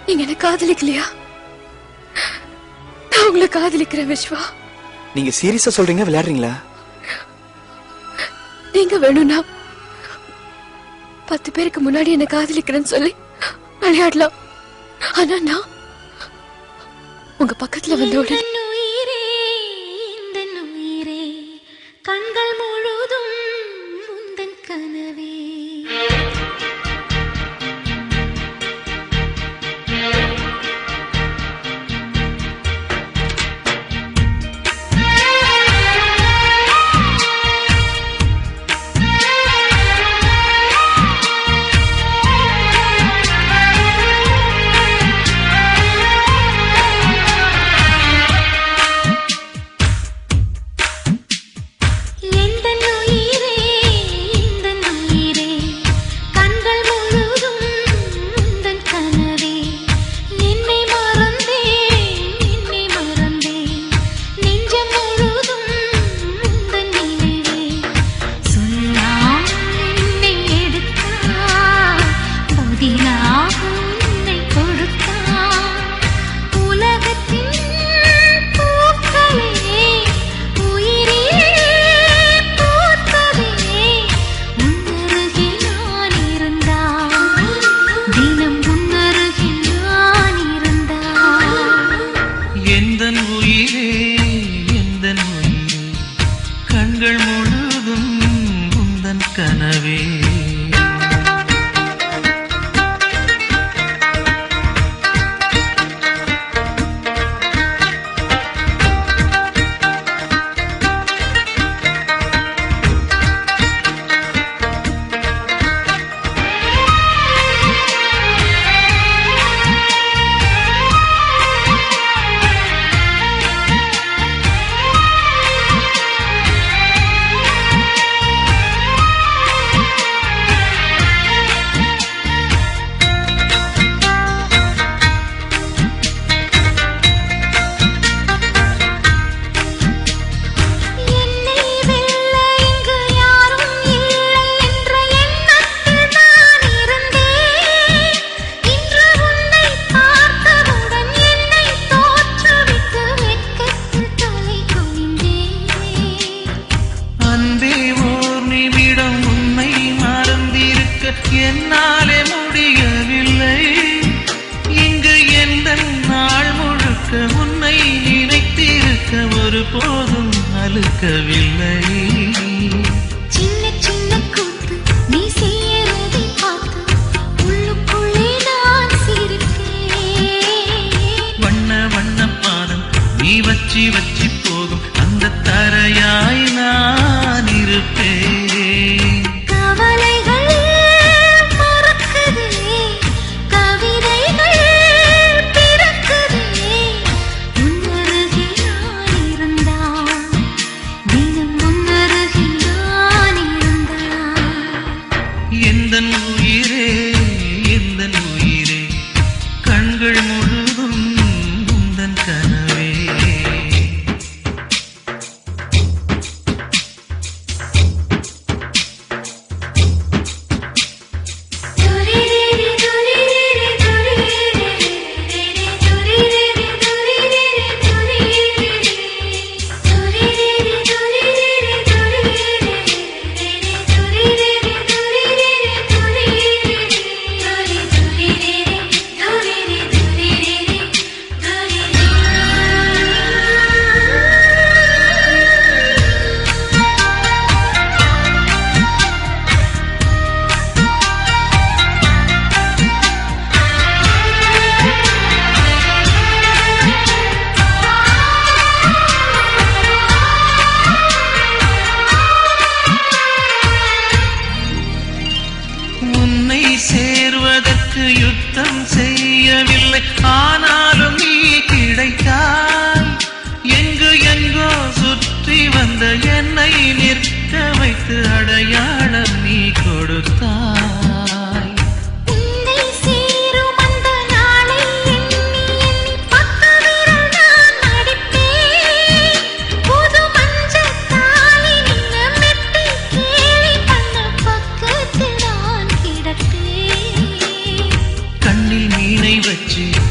நீங்க என்ன காதலிக்கலையா? நான் உங்களை காதலிக்கிறேன் விஸ்வா. நீங்க சீரியஸா சொல்றீங்க, விளையாடுறீங்களா? நீங்க வேணும்னா 10 பேருக்கு முன்னாடி என்ன காதலிக்கிறேன்னு சொல்லி விளையாடலாம். ஆனா நான் உங்க பக்கத்துல வந்த உடனே கண்கள் முழுதும் முந்தன் கனவே. கண்கள் முழுதும் உந்தன் கனவே. என்னாலே முடியவில்லை இங்கு எந்த நாள் முழுக்க உன்னை நினைத்திருக்க ஒரு போதும் அழுக்கவில்லை. சின்ன சின்ன கூத்து நீ செய்யறதை பார்த்து உள்ளுக்குள்ளே நான் சிரிப்பேன். வண்ண வண்ண பாதம் நீ வச்சி வச்சி போகும் அந்த தரையாய் நான் இருப்பேன். எந்தன் உயிரே எந்தன் உயிரே கண்கள் முழுதும் உந்தன் கனவே. சேர்வதற்கு யுத்தம் செய்யவில்லை ஆனாலும் நீ கிடைத்தாய். எங்கு எங்கோ சுற்றி வந்த என்னை நிற்க வைத்து அடையாளம் நீ கொடுத்தாய். கண்ணில் நீ உன்னை வச்சு